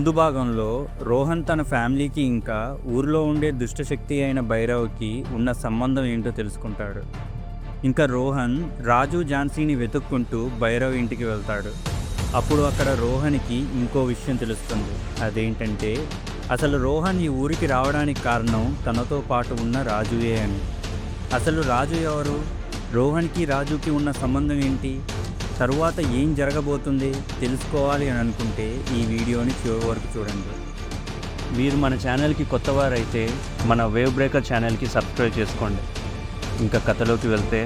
ముందు భాగంలో రోహన్ తన ఫ్యామిలీకి ఇంకా ఊరిలో ఉండే దుష్టశక్తి అయిన భైరవ్కి ఉన్న సంబంధం ఏంటో తెలుసుకుంటాడు. ఇంకా రోహన్ రాజు ఝాన్సీని వెతుక్కుంటూ భైరవ్ ఇంటికి వెళ్తాడు. అప్పుడు అక్కడ రోహన్కి ఇంకో విషయం తెలుస్తుంది. అదేంటంటే అసలు రోహన్ ఈ ఊరికి రావడానికి కారణం తనతో పాటు ఉన్న రాజుయే అని. అసలు రాజు ఎవరు? రోహన్కి రాజుకి ఉన్న సంబంధం ఏంటి? తరువాత ఏం జరగబోతుంది తెలుసుకోవాలి అని అనుకుంటే ఈ వీడియోని చివరి వరకు చూడండి. మీరు మన ఛానల్కి కొత్తవారైతే మన వేవ్ బ్రేకర్ ఛానల్కి సబ్స్క్రైబ్ చేసుకోండి. ఇంకా కథలోకి వెళ్తే,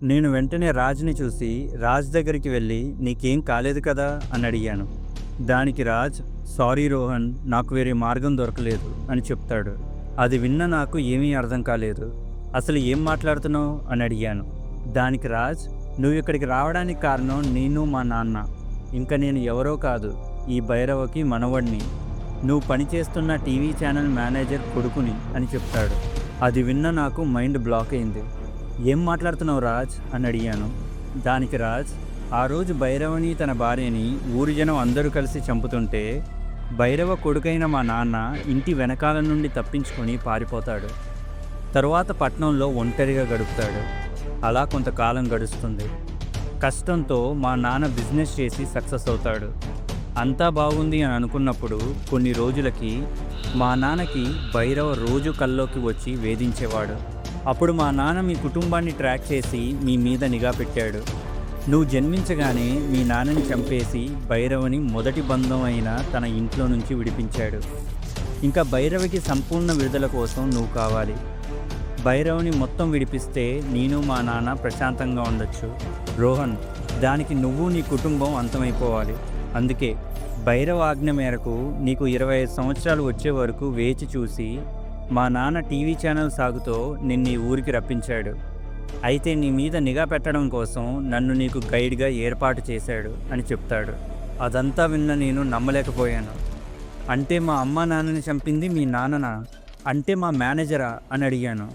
నేను వెంటనే రాజ్ని చూసి రాజ్ దగ్గరికి వెళ్ళి నీకేం కాలేదు కదా అని అడిగాను. దానికి రాజ్, సారీ రోహన్, నాకు వేరే మార్గం దొరకలేదు అని చెప్తాడు. అది విన్న నాకు ఏమీ అర్థం కాలేదు. అసలు ఏం మాట్లాడుతున్నావు అని అడిగాను. దానికి రాజ్, నువ్వు ఇక్కడికి రావడానికి కారణం నేను మా నాన్న, ఇంకా నేను ఎవరో కాదు, ఈ భైరవకి మనవడిని, నువ్వు పనిచేస్తున్న టీవీ ఛానల్ మేనేజర్ కొడుకుని అని చెప్తాడు. అది విన్న నాకు మైండ్ బ్లాక్ అయింది. ఏం మాట్లాడుతున్నావు రాజ్ అని అడిగాను. దానికి రాజ్, ఆ రోజు భైరవని తన భార్యని ఊరి జనం అందరూ కలిసి చంపుతుంటే భైరవ కొడుకైన మా నాన్న ఇంటి వెనకాల నుండి తప్పించుకొని పారిపోతాడు. తరువాత పట్నంలో ఒంటరిగా గడుపుతాడు. అలా కొంతకాలం గడుస్తుంది. కష్టంతో మా నాన్న బిజినెస్ చేసి సక్సెస్ అవుతాడు. అంతా బాగుంది అని అనుకున్నప్పుడు కొన్ని రోజులకి మా నాన్నకి భైరవ రోజు కల్లోకి వచ్చి వేధించేవాడు. అప్పుడు మా నాన్న మీ కుటుంబాన్ని ట్రాక్ చేసి మీ మీద నిఘా పెట్టాడు. నువ్వు జన్మించగానే మీ నాన్నని చంపేసి భైరవని మొదటి బంధం అయిన తన ఇంట్లో నుంచి విడిపించాడు. ఇంకా భైరవికి సంపూర్ణ విడుదల కోసం నువ్వు కావాలి. భైరవని మొత్తం విడిపిస్తే నేను మా నాన్న ప్రశాంతంగా ఉండొచ్చు. రోహన్, దానికి నువ్వు నీ కుటుంబం అంతమైపోవాలి. అందుకే భైరవ ఆజ్ఞ మేరకు నీకు 25 సంవత్సరాలు వచ్చే వరకు వేచి చూసి మా నాన్న టీవీ ఛానల్ సాగుతో నిన్ను ఈ ఊరికి రప్పించాడు. అయితే నీ మీద నిఘా పెట్టడం కోసం నన్ను నీకు గైడ్గా ఏర్పాటు చేశాడు అని చెప్తాడు. అదంతా విన్న నేను నమ్మలేకపోయాను. అంటే మా అమ్మ నాన్నని చంపింది మీ నాన్ననా? అంటే మా మేనేజరా అని అడిగాను.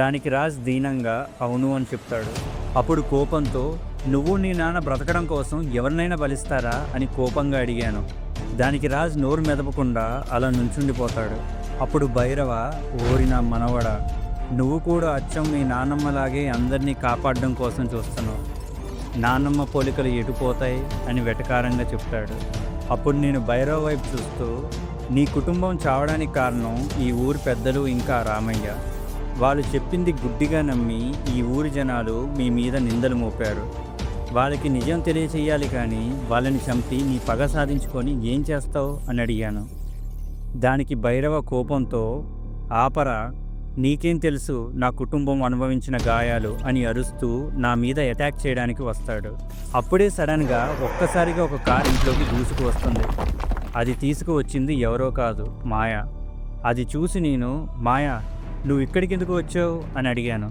దానికి రాజ్ దీనంగా అవును అని చెప్తాడు. అప్పుడు కోపంతో, నువ్వు నీ నాన్న బ్రతకడం కోసం ఎవరినైనా బలిస్తారా అని కోపంగా అడిగాను. దానికి రాజ్ నోరు మెదపకుండా అలా నుంచుండిపోతాడు. అప్పుడు భైరవ, ఓరి నా మనవడా, నువ్వు కూడా అచ్చం మీ నాన్నమ్మలాగే అందరినీ కాపాడడం కోసం చూస్తున్నావు. నాన్నమ్మ పోలికలు ఎటుపోతాయి అని వెటకారంగా చెప్తాడు. అప్పుడు నేను భైరవ వైపు చూస్తూ, నీ కుటుంబం చావడానికి కారణం ఈ ఊరి పెద్దలు ఇంకా రామయ్య. వాళ్ళు చెప్పింది గుడ్డిగా నమ్మి ఈ ఊరి జనాలు మీ మీద నిందలు మోపారు. వాళ్ళకి నిజం తెలియచేయాలి, కానీ వాళ్ళని చంపి నీ పగ సాధించుకొని ఏం చేస్తావు అని అడిగాను. దానికి భైరవ కోపంతో, ఆపరా, నీకేం తెలుసు నా కుటుంబం అనుభవించిన గాయాలు అని అరుస్తూ నా మీద అటాక్ చేయడానికి వస్తాడు. అప్పుడే సడన్గా ఒక్కసారిగా ఒక కార్ ఇంట్లోకి దూసుకు వస్తుంది. అది తీసుకువచ్చింది ఎవరో కాదు, మాయా. అది చూసి నేను, మాయా, నువ్వు ఇక్కడికి ఎందుకు వచ్చావు అని అడిగాను.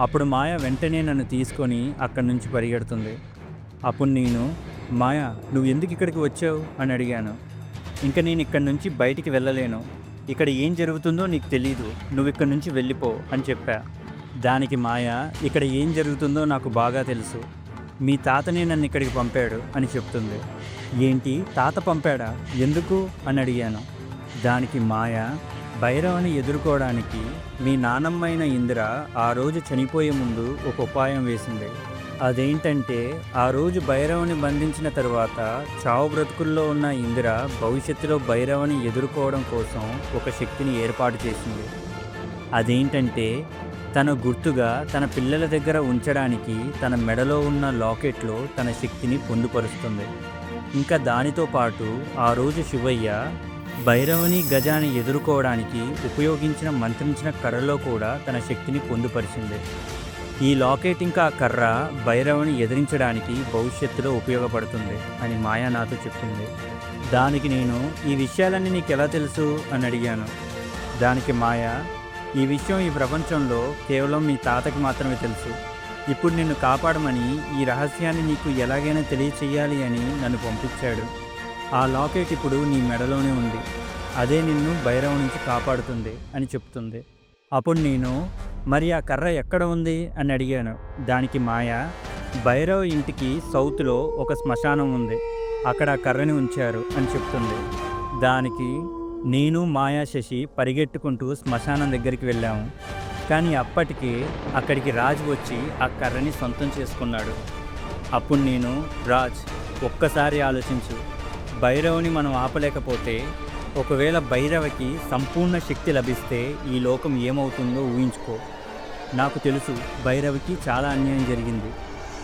అప్పుడు మాయా వెంటనే నన్ను తీసుకొని అక్కడి నుంచి పరిగెడుతుంది. అప్పుడు నేను, మాయా, నువ్వు ఎందుకు ఇక్కడికి వచ్చావు అని అడిగాను. ఇంకా నేను ఇక్కడి నుంచి బయటికి వెళ్ళలేను, ఇక్కడ ఏం జరుగుతుందో నీకు తెలీదు, నువ్వు ఇక్కడి నుంచి వెళ్ళిపో అని చెప్పా. దానికి మాయా, ఇక్కడ ఏం జరుగుతుందో నాకు బాగా తెలుసు, మీ తాతనే నన్ను ఇక్కడికి పంపాడు అని చెప్తుంది. ఏంటి, తాత పంపాడా? ఎందుకు అని అడిగాను. దానికి మాయా, భైరవని ఎదుర్కోవడానికి మీ నానమ్మైన ఇందిర ఆ రోజు చనిపోయే ముందు ఒక ఉపాయం వేసింది. అదేంటంటే ఆ రోజు భైరవని బంధించిన తరువాత చావు బ్రతుకుల్లో ఉన్న ఇందిర భవిష్యత్తులో భైరవని ఎదుర్కోవడం కోసం ఒక శక్తిని ఏర్పాటు చేసింది. అదేంటంటే తన గుర్తుగా తన పిల్లల దగ్గర ఉంచడానికి తన మెడలో ఉన్న లాకెట్లో తన శక్తిని పొందుపరుస్తుంది. ఇంకా దానితో పాటు ఆ రోజు శివయ్య భైరవని గజాని ఎదుర్కోవడానికి ఉపయోగించిన మంత్రించిన కర్రలో కూడా తన శక్తిని పొందుపరిచింది. ఈ లాకెట్ ఇంకా ఆ కర్ర భైరవని ఎదిరించడానికి భవిష్యత్తులో ఉపయోగపడుతుంది అని మాయా నాతో చెప్పింది. దానికి నేను, ఈ విషయాలన్నీ నీకు ఎలా తెలుసు అని అడిగాను. దానికి మాయా, ఈ విషయం ఈ ప్రపంచంలో కేవలం మీ తాతకి మాత్రమే తెలుసు, ఇప్పుడు నిన్ను కాపాడమని ఈ రహస్యాన్ని నీకు ఎలాగైనా తెలియచేయాలి అని నన్ను పంపించాడు. ఆ లాకెట్ ఇప్పుడు నీ మెడలోనే ఉంది. అదే నిన్ను భైరవ నుంచి కాపాడుతుంది అని చెప్తుంది. అప్పుడు నేను, మరి ఆ కర్ర ఎక్కడ ఉంది అని అడిగాను. దానికి మాయ, భైరవ ఇంటికి సౌత్లో ఒక శ్మశానం ఉంది, అక్కడ ఆ కర్రని ఉంచారు అని చెప్తుంది. దానికి నేను, మాయా, శశి పరిగెట్టుకుంటూ శ్మశానం దగ్గరికి వెళ్ళాము. కానీ అప్పటికి అక్కడికి రాజ్ వచ్చి ఆ కర్రని సొంతం చేసుకున్నాడు. అప్పుడు నేను, రాజ్, ఒక్కసారి ఆలోచించు. భైరవుని మనం ఆపలేకపోతే, ఒకవేళ భైరవకి సంపూర్ణ శక్తి లభిస్తే ఈ లోకం ఏమవుతుందో ఊహించుకో. నాకు తెలుసు భైరవకి చాలా అన్యాయం జరిగింది,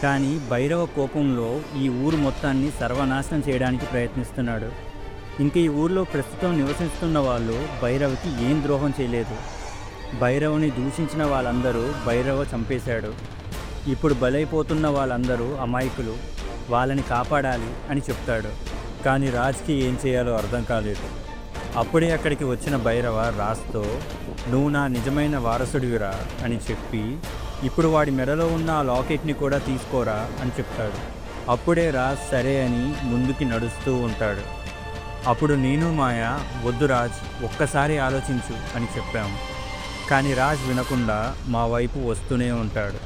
కానీ భైరవ కోపంలో ఈ ఊరు మొత్తాన్ని సర్వనాశనం చేయడానికి ప్రయత్నిస్తున్నాడు. ఇంక ఈ ఊర్లో ప్రస్తుతం నివసిస్తున్న వాళ్ళు భైరవకి ఏం ద్రోహం చేయలేదు. భైరవుని దూషించిన వాళ్ళందరూ భైరవ చంపేశాడు. ఇప్పుడు బలైపోతున్న వాళ్ళందరూ అమాయకులు, వాళ్ళని కాపాడాలి అని చెప్తాడు. కానీ రాజ్కి ఏం చేయాలో అర్థం కాలేదు. అప్పుడే అక్కడికి వచ్చిన భైరవ రాజ్తో, నువ్వు నా నిజమైన వారసుడివిరా అని చెప్పి, ఇప్పుడు వాడి మెడలో ఉన్న ఆ లాకెట్ని కూడా తీసుకోరా అని చెప్తాడు. అప్పుడే రాజ్ సరే అని ముందుకి నడుస్తూ ఉంటాడు. అప్పుడు నేను, మాయ, వద్దు రాజ్, ఒక్కసారి ఆలోచించు అని చెప్పాము. కానీ రాజ్ వినకుండా మా వైపు వస్తూనే ఉంటాడు.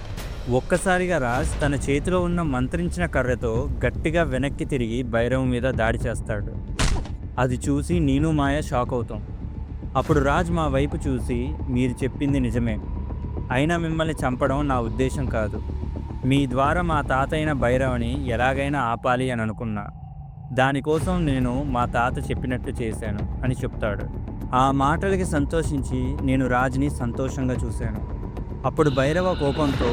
ఒక్కసారిగా రాజ్ తన చేతిలో ఉన్న మంత్రించిన కర్రతో గట్టిగా వెనక్కి తిరిగి భైరవం మీద దాడి చేస్తాడు. అది చూసి నేను, మాయ షాక్ అవుతాం. అప్పుడు రాజ్ మా వైపు చూసి, మీరు చెప్పింది నిజమే, అయినా మిమ్మల్ని చంపడం నా ఉద్దేశం కాదు. మీ ద్వారా మా తాత అయిన భైరవని ఎలాగైనా ఆపాలి అని అనుకున్నా. దానికోసం నేను మా తాత చెప్పినట్టు చేశాను అని చెప్తాడు. ఆ మాటలకి సంతోషించి నేను రాజ్ని సంతోషంగా చూశాను. అప్పుడు భైరవ కోపంతో,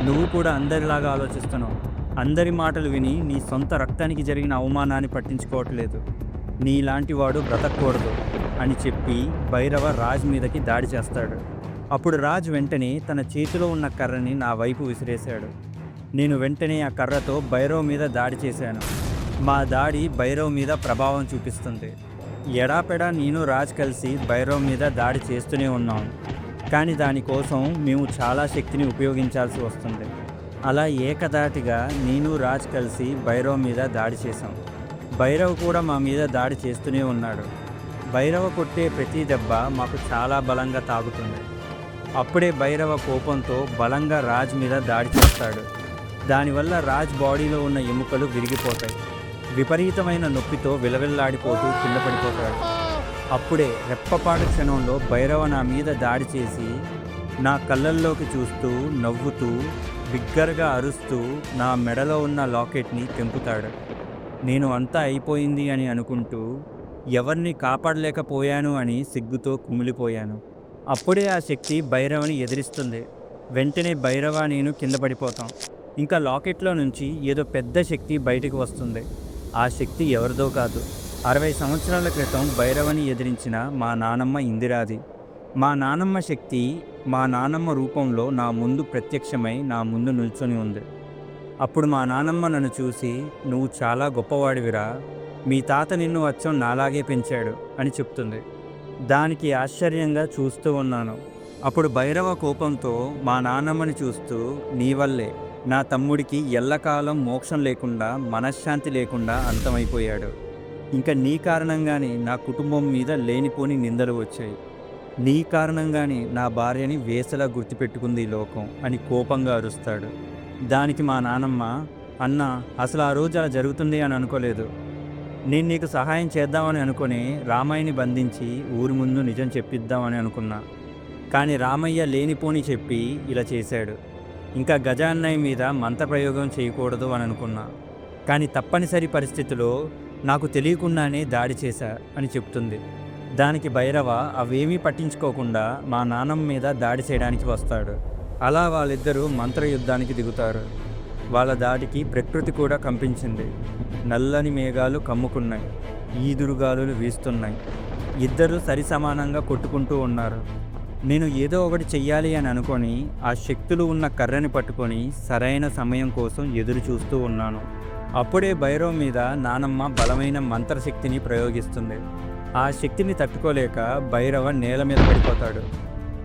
నువ్వు కూడా అందరిలాగా ఆలోచిస్తున్నావు, అందరి మాటలు విని నీ సొంత రక్తానికి జరిగిన అవమానాన్ని పట్టించుకోవట్లేదు, నీలాంటి వాడు బ్రతకూడదు అని చెప్పి భైరవ రాజ్ మీదకి దాడి చేస్తాడు. అప్పుడు రాజ్ వెంటనే తన చేతిలో ఉన్న కర్రని నా వైపు విసిరేశాడు. నేను వెంటనే ఆ కర్రతో భైరవ్ మీద దాడి చేశాను. మా దాడి భైరవ్ మీద ప్రభావం చూపిస్తుంది. ఎడాపెడా నేను, రాజ్ కలిసి భైరవ్ మీద దాడి చేస్తూనే ఉన్నాం. కానీ దానికోసం మేము చాలా శక్తిని ఉపయోగించాల్సి వస్తుంది. అలా ఏకధాటిగా నేను, రాజ్ కలిసి భైరవ్ మీద దాడి చేశాం. భైరవ్ కూడా మా మీద దాడి చేస్తూనే ఉన్నాడు. భైరవ కొట్టే ప్రతి దెబ్బ మాకు చాలా బలంగా తాగుతుంది. అప్పుడే భైరవ కోపంతో బలంగా రాజ్ మీద దాడి చేస్తాడు. దానివల్ల రాజ్ బాడీలో ఉన్న ఎముకలు విరిగిపోతాయి. విపరీతమైన నొప్పితో విలవిల్లాడిపోతూ కింద పడిపోతాడు. అప్పుడే రెప్పపాటు క్షణంలో భైరవ నా మీద దాడి చేసి నా కళ్ళల్లోకి చూస్తూ నవ్వుతూ బిగ్గరగా అరుస్తూ నా మెడలో ఉన్న లాకెట్ని తెంపుతాడు. నేను అంతా అయిపోయింది అని అనుకుంటూ ఎవరిని కాపాడలేకపోయాను అని సిగ్గుతో కుమిలిపోయాను. అప్పుడే ఆ శక్తి భైరవని ఎదిరిస్తుంది. వెంటనే భైరవ నేను కింద పడిపోతాం. ఇంకా లాకెట్లో నుంచి ఏదో పెద్ద శక్తి బయటకు వస్తుంది. ఆ శక్తి ఎవరిదో కాదు, 60 సంవత్సరాల క్రితం భైరవని ఎదిరించిన మా నానమ్మ ఇందిరాది. మా నానమ్మ శక్తి మా నానమ్మ రూపంలో నా ముందు ప్రత్యక్షమై నా ముందు నిల్చొని ఉంది. అప్పుడు మా నానమ్మ నన్ను చూసి, నువ్వు చాలా గొప్పవాడివిరా, మీ తాత నిన్ను అచ్చం నాలాగే పెంచాడు అని చెప్తుంది. దానికి ఆశ్చర్యంగా చూస్తూ ఉన్నాను. అప్పుడు భైరవ కోపంతో మా నానమ్మని చూస్తూ, నీ వల్లే నా తమ్ముడికి ఎల్లకాలం మోక్షం లేకుండా, మనశ్శాంతి లేకుండా అంతమైపోయాడు. ఇంకా నీ కారణంగానే నా కుటుంబం మీద లేనిపోని నిందలు వచ్చాయి. నీ కారణంగానే నా భార్యని వేసలా గుర్తుపెట్టుకుంది ఈ లోకం అని కోపంగా అరుస్తాడు. దానికి మా నానమ్మ, అన్న, అసలు ఆ రోజు అలా జరుగుతుంది అని అనుకోలేదు. నేను నీకు సహాయం చేద్దామని అనుకుని రామయ్యని బంధించి ఊరి ముందు నిజం చెప్పిద్దామని అనుకున్నా. కానీ రామయ్య లేనిపోని చెప్పి ఇలా చేశాడు. ఇంకా గజాన్నయ్య మీద మంత్రప్రయోగం చేయకూడదు అని అనుకున్నా. కానీ తప్పనిసరి పరిస్థితిలో నాకు తెలియకుండానే దాడి చేశా అని చెప్తుంది. దానికి భైరవ అవేమీ పట్టించుకోకుండా మా నాన్నమ్మ మీద దాడి చేయడానికి వస్తాడు. అలా వాళ్ళిద్దరూ మంత్రయుద్ధానికి దిగుతారు. వాళ్ళ దాడికి ప్రకృతి కూడా కంపించింది. నల్లని మేఘాలు కమ్ముకున్నాయి, ఈదురుగాలులు వీస్తున్నాయి. ఇద్దరు సరిసమానంగా కొట్టుకుంటూ ఉన్నారు. నేను ఏదో ఒకటి చెయ్యాలి అని అనుకొని ఆ శక్తులు ఉన్న కర్రని పట్టుకొని సరైన సమయం కోసం ఎదురు చూస్తూ ఉన్నాను. అప్పుడే భైరవ్ మీద నానమ్మ బలమైన మంత్రశక్తిని ప్రయోగిస్తుంది. ఆ శక్తిని తట్టుకోలేక భైరవ నేల మీద పడిపోతాడు.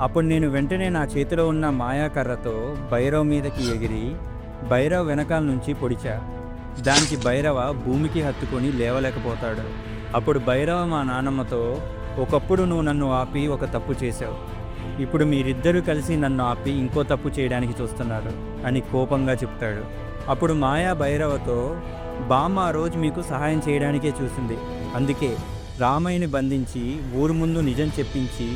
అప్పుడు నేను వెంటనే నా చేతిలో ఉన్న మాయాకర్రతో భైరవ్ మీదకి ఎగిరి భైరవ్ వెనకాల నుంచి పొడిచా. దానికి భైరవ భూమికి హత్తుకొని లేవలేకపోతాడు. అప్పుడు భైరవ మా నాన్నమ్మతో, ఒకప్పుడు నువ్వు నన్ను ఆపి ఒక తప్పు చేశావు, ఇప్పుడు మీరిద్దరూ కలిసి నన్ను ఆపి ఇంకో తప్పు చేయడానికి చూస్తున్నారు అని కోపంగా చెప్తాడు. అప్పుడు మాయా భైరవతో, బామ్మ ఆ రోజు మీకు సహాయం చేయడానికే చూసింది, అందుకే రామయ్యని బంధించి ఊరు ముందు నిజం చెప్పించి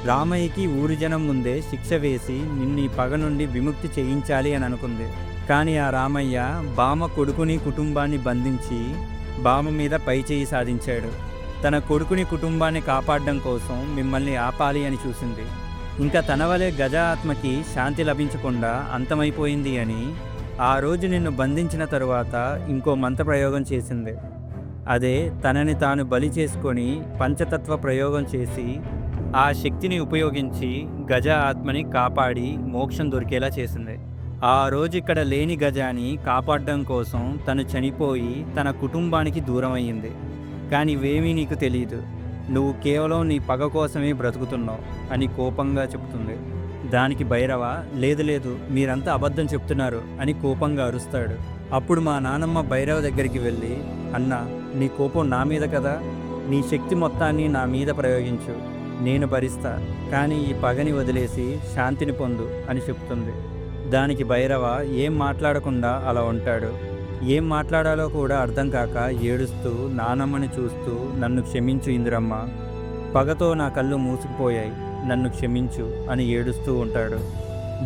రామయ్యకి ఊరి జనం ముందే శిక్ష వేసి నిన్ను ఈ పగ నుండి విముక్తి చేయించాలి అని అనుకుంది. కానీ ఆ రామయ్య బామ్మ కొడుకుని కుటుంబాన్ని బంధించి బామ్మ మీద పైచేయి సాధించాడు. తన కొడుకుని కుటుంబాన్ని కాపాడడం కోసం మిమ్మల్ని ఆపాలి అని చూసింది. ఇంకా తన వలె గజ ఆత్మకి శాంతి లభించకుండా అంతమైపోయింది అని ఆ రోజు నిన్ను బంధించిన తరువాత ఇంకో మంత్రప్రయోగం చేసింది. అదే తనని తాను బలి చేసుకొని పంచతత్వ ప్రయోగం చేసి ఆ శక్తిని ఉపయోగించి గజ ఆత్మని కాపాడి మోక్షం దొరికేలా చేసింది. ఆ రోజు ఇక్కడ లేని గజాని కాపాడడం కోసం తను చనిపోయి తన కుటుంబానికి దూరం అయ్యింది. కానీ ఇవేమీ నీకు తెలియదు, నువ్వు కేవలం నీ పగ కోసమే బ్రతుకుతున్నావు అని కోపంగా చెప్తుంది. దానికి భైరవ, లేదు లేదు, మీరంతా అబద్ధం చెప్తున్నారు అని కోపంగా అరుస్తాడు. అప్పుడు మా నాన్నమ్మ భైరవ దగ్గరికి వెళ్ళి, అన్నా, నీ కోపం నా మీద కదా, నీ శక్తి మొత్తాన్ని నా మీద ప్రయోగించు, నేను భరిస్తా, కానీ ఈ పగని వదిలేసి శాంతిని పొందు అని చెప్తుంది. దానికి భైరవ ఏం మాట్లాడకుండా అలా ఉంటాడు. ఏం మాట్లాడాలో కూడా అర్థం కాక ఏడుస్తూ నానమ్మని చూస్తూ, నన్ను క్షమించు ఇందిరమ్మ, పగతో నా కళ్ళు మూసుకుపోయాయి, నన్ను క్షమించు అని ఏడుస్తూ ఉంటాడు.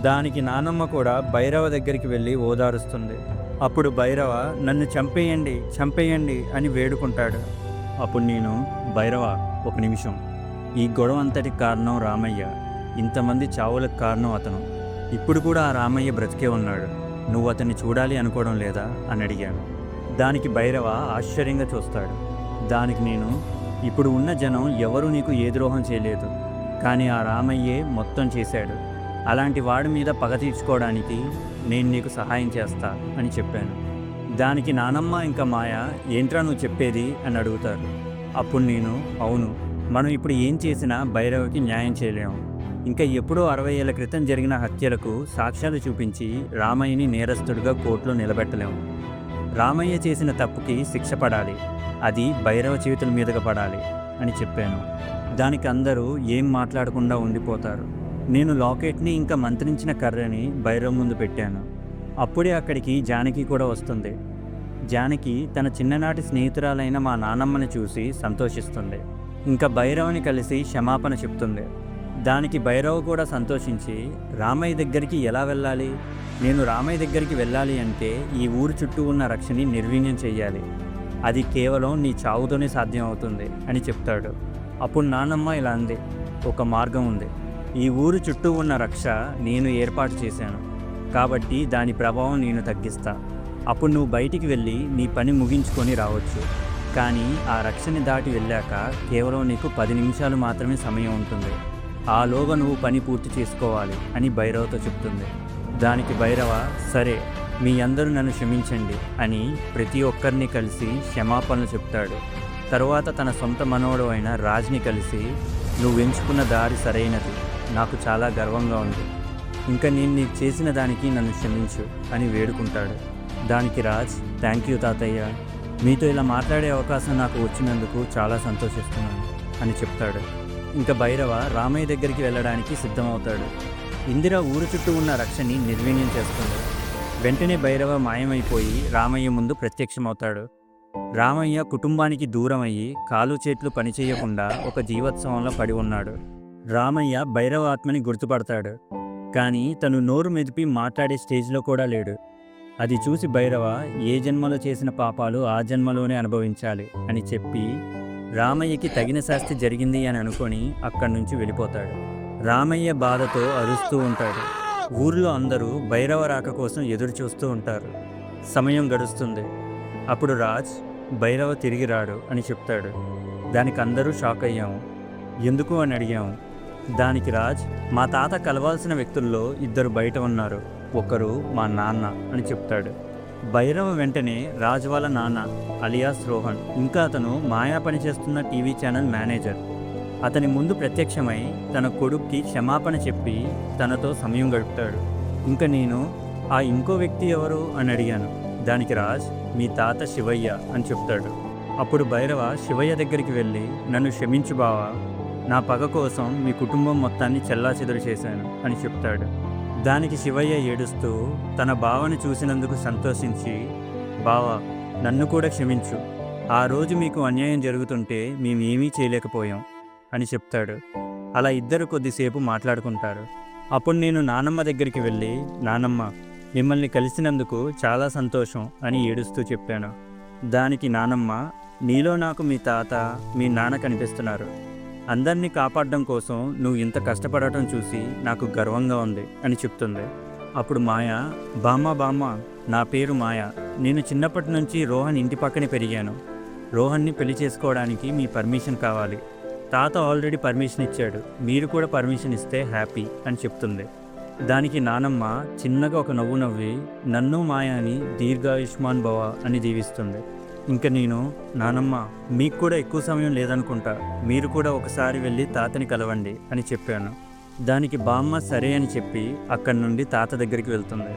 దానికి నానమ్మ కూడా భైరవ దగ్గరికి వెళ్ళి ఓదారుస్తుంది. అప్పుడు భైరవ నన్ను చంపేయండి చంపేయండి అని వేడుకుంటాడు. అప్పుడు నేను, భైరవ ఒక నిమిషం, ఈ గొడవ అంతటి కారణం రామయ్య, ఇంతమంది చావులకు కారణం అతను, ఇప్పుడు కూడా ఆ రామయ్య బ్రతికే ఉన్నాడు, నువ్వు అతన్ని చూడాలి అనుకోవడం లేదా అని అడిగాను. దానికి భైరవ ఆశ్చర్యంగా చూస్తాడు. దానికి నేను, ఇప్పుడు ఉన్న జనం ఎవరూ నీకు ఏ ద్రోహం చేయలేదు, కానీ ఆ రామయ్యే మొత్తం చేశాడు, అలాంటి వాడి మీద పగ తీర్చుకోవడానికి నేను నీకు సహాయం చేస్తా అని చెప్పాను. దానికి నానమ్మ ఇంకా మాయ, ఏంట్రా నువ్వు చెప్పేది అని అడుగుతారు. అప్పుడు నేను, అవును, మనం ఇప్పుడు ఏం చేసినా భైరవకి న్యాయం చేయలేము, ఇంకా ఎప్పుడో 60 ఏళ్ల క్రితం జరిగిన హత్యలకు సాక్ష్యాలు చూపించి రామయ్యని నేరస్తుడిగా కోర్టులో నిలబెట్టలేము. రామయ్య చేసిన తప్పుకి శిక్ష పడాలి, అది భైరవ చేతుల మీదుగా పడాలి అని చెప్పాను. దానికి అందరూ ఏం మాట్లాడకుండా ఉండిపోతారు. నేను లాకెట్ని ఇంకా మంత్రించిన కర్రని భైరవ్ ముందు పెట్టాను. అప్పుడే అక్కడికి జానకి కూడా వస్తుంది. జానకి తన చిన్ననాటి స్నేహితురాలైన మా నాన్నమ్మని చూసి సంతోషిస్తుంది. ఇంకా భైరవ్ని కలిసి క్షమాపణ చెప్తుంది. దానికి భైరవ్ కూడా సంతోషించి, రామయ్య దగ్గరికి ఎలా వెళ్ళాలి, నేను రామయ్య దగ్గరికి వెళ్ళాలి అంటే ఈ ఊరు చుట్టూ ఉన్న రక్షని నిర్వీర్యం చెయ్యాలి, అది కేవలం నీ చావుతోనే సాధ్యం అవుతుంది అని చెప్తాడు. అప్పుడు నాన్నమ్మ ఇలా అంది, ఒక మార్గం ఉంది, ఈ ఊరు చుట్టూ ఉన్న రక్ష నేను ఏర్పాటు చేశాను, కాబట్టి దాని ప్రభావం నేను తగ్గిస్తా, అప్పుడు నువ్వు బయటికి వెళ్ళి నీ పని ముగించుకొని రావచ్చు, కానీ ఆ రక్షని దాటి వెళ్ళాక కేవలం నీకు 10 నిమిషాలు మాత్రమే సమయం ఉంటుంది, ఆలోగా నువ్వు పని పూర్తి చేసుకోవాలి అని భైరవ్తో చెప్తుంది. దానికి భైరవ, సరే, మీ అందరూ నన్ను క్షమించండి అని ప్రతి ఒక్కరిని కలిసి క్షమాపణలు చెప్తాడు. తరువాత తన సొంత మనవడు అయిన రాజ్ని కలిసి, నువ్వు ఎంచుకున్న దారి సరైనది, నాకు చాలా గర్వంగా ఉంది, ఇంకా నేను నీకు చేసిన దానికి నన్ను క్షమించు అని వేడుకుంటాడు. దానికి రాజ్, థ్యాంక్ యూ తాతయ్య, మీతో ఇలా మాట్లాడే అవకాశం నాకు వచ్చినందుకు చాలా సంతోషిస్తున్నాను అని చెప్తాడు. ఇంకా భైరవ రామయ్య దగ్గరికి వెళ్ళడానికి సిద్ధమవుతాడు. ఇందిర ఊరు చుట్టూ ఉన్న రక్షని నిర్వీర్యం చేస్తుంది. వెంటనే భైరవ మాయమైపోయి రామయ్య ముందు ప్రత్యక్షమవుతాడు. రామయ్య కుటుంబానికి దూరం అయ్యి కాలు చేతులు పనిచేయకుండా ఒక జీవోత్సవంలో పడి ఉన్నాడు. రామయ్య భైరవ ఆత్మని గుర్తుపడతాడు, కానీ తను నోరు మెదిపి మాట్లాడే స్టేజ్లో కూడా లేడు. అది చూసి భైరవ ఏ జన్మలో చేసిన పాపాలు ఆ జన్మలోనే అనుభవించాలి అని చెప్పి రామయ్యకి తగిన శాస్తి జరిగింది అని అనుకొని అక్కడి నుంచి వెళ్ళిపోతాడు. రామయ్య బాధతో అరుస్తూ ఉంటాడు. ఊర్లో అందరూ భైరవ రాక కోసం ఎదురు చూస్తూ ఉంటారు. సమయం గడుస్తుంది. అప్పుడు రాజ్, భైరవ తిరిగి రాడు అని చెప్తాడు. దానికి అందరూ షాక్ అయ్యాము. ఎందుకు అని అడిగాము. దానికి రాజ్, మా తాత కలవాల్సిన వ్యక్తుల్లో 2 బయట ఉన్నారు, ఒకరు మా నాన్న అని చెప్తాడు. భైరవ వెంటనే రాజ్ వాళ్ళ నాన్న అలియాస్ రోహన్, ఇంకా అతను మాయా పనిచేస్తున్న టీవీ ఛానల్ మేనేజర్, అతని ముందు ప్రత్యక్షమై తన కొడుక్కి క్షమాపణ చెప్పి తనతో సమయం గడుపుతాడు. ఇంకా నేను ఆ ఇంకో వ్యక్తి ఎవరు అని అడిగాను. దానికి రాజ్ మీ తాత శివయ్య అని చెప్తాడు. అప్పుడు భైరవ శివయ్య దగ్గరికి వెళ్ళి నన్ను క్షమించు బావా, నా పగ కోసం మీ కుటుంబం మొత్తాన్ని చెల్లాచెదురు చేశాను అని చెప్తాడు. దానికి శివయ్య ఏడుస్తూ తన బావని చూసినందుకు సంతోషించి బావా నన్ను కూడా క్షమించు, ఆ రోజు మీకు అన్యాయం జరుగుతుంటే మేమేమీ చేయలేకపోయాం అని చెప్తాడు. అలా ఇద్దరు కొద్దిసేపు మాట్లాడుకుంటారు. అప్పుడు నేను నానమ్మ దగ్గరికి వెళ్ళి నానమ్మ మిమ్మల్ని కలిసినందుకు చాలా సంతోషం అని ఏడుస్తూ చెప్పాను. దానికి నానమ్మ నీలో నాకు మీ తాత మీ నాన్న కనిపిస్తున్నారు, అందరినీ కాపాడడం కోసం నువ్వు ఇంత కష్టపడటం చూసి నాకు గర్వంగా ఉంది అని చెప్తుంది. అప్పుడు మాయ బామ్మ నా పేరు మాయ, నేను చిన్నప్పటి నుంచి రోహన్ ఇంటి పక్కనే పెరిగాను, రోహన్ని పెళ్లి చేసుకోవడానికి మీ పర్మిషన్ కావాలి, తాత ఆల్రెడీ పర్మిషన్ ఇచ్చాడు, మీరు కూడా పర్మిషన్ ఇస్తే హ్యాపీ అని చెప్తుంది. దానికి నానమ్మ చిన్నగా ఒక నవ్వు నవ్వి నన్ను మాయాని దీర్ఘాయుష్మాన్ భవ అని దీవిస్తుంది. ఇంకా నేను నానమ్మ మీకు కూడా ఎక్కువ సమయం లేదనుకుంటా, మీరు కూడా ఒకసారి వెళ్ళి తాతని కలవండి అని చెప్పాను. దానికి బామ్మ సరే అని చెప్పి అక్కడి నుండి తాత దగ్గరికి వెళ్తుంది.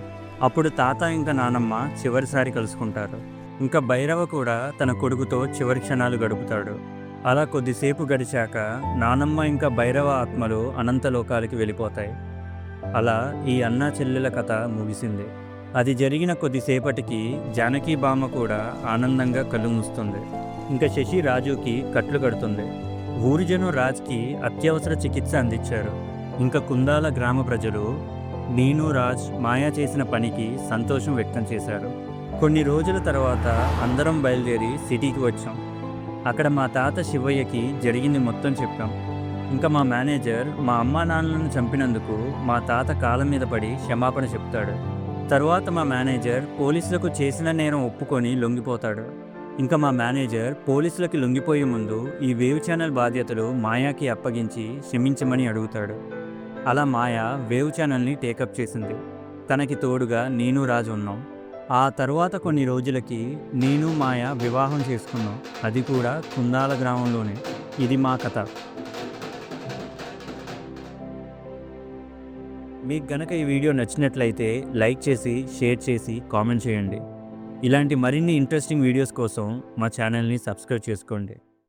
అప్పుడు తాత ఇంకా నానమ్మ చివరిసారి కలుసుకుంటారు. ఇంకా భైరవ కూడా తన కొడుకుతో చివరి క్షణాలు గడుపుతాడు. అలా కొద్దిసేపు గడిచాక నానమ్మ ఇంకా భైరవ ఆత్మలు అనంతలోకాలకి వెళ్ళిపోతాయి. అలా ఈ అన్నా చెల్లెల కథ ముగిసింది. అది జరిగిన కొద్దిసేపటికి జానకి బామ్మ కూడా ఆనందంగా కళ్ళు మూస్తుంది. ఇంకా శశి రాజుకి కట్లు కడుతుంది. ఊరి జనం రాజ్కి అత్యవసర చికిత్స అందించారు. ఇంకా కుందాల గ్రామ ప్రజలు నేను రాజ్ మాయా చేసిన పనికి సంతోషం వ్యక్తం చేశారు. కొన్ని రోజుల తర్వాత అందరం బయలుదేరి సిటీకి వచ్చాం. అక్కడ మా తాత శివయ్యకి జరిగింది మొత్తం చెప్పాం. ఇంకా మా మేనేజర్ మా అమ్మా నాన్నలను చంపినందుకు మా తాత కాళ్ళ మీద పడి క్షమాపణ చెప్తాడు. తరువాత మా మేనేజర్ పోలీసులకు చేసిన నేరం ఒప్పుకొని లొంగిపోతాడు. ఇంకా మా మేనేజర్ పోలీసులకి లొంగిపోయే ముందు ఈ వేవ్ ఛానల్ బాధ్యతలు మాయాకి అప్పగించి క్షమించమని అడుగుతాడు. అలా మాయా వేవ్ ఛానల్ని టేకప్ చేసింది. తనకి తోడుగా నేను రాజు ఉన్నాం. ఆ తర్వాత కొన్ని రోజులకి నేను మాయ వివాహం చేసుకున్నాం, అది కూడా కుందాల గ్రామంలోనే. ఇది మా కథ. మీకు గనక ఈ వీడియో నచ్చినట్లయితే లైక్ చేసి షేర్ చేసి కామెంట్ చేయండి. ఇలాంటి మరిన్ని ఇంట్రెస్టింగ్ వీడియోస్ కోసం మా ఛానల్ని సబ్స్క్రైబ్ చేసుకోండి.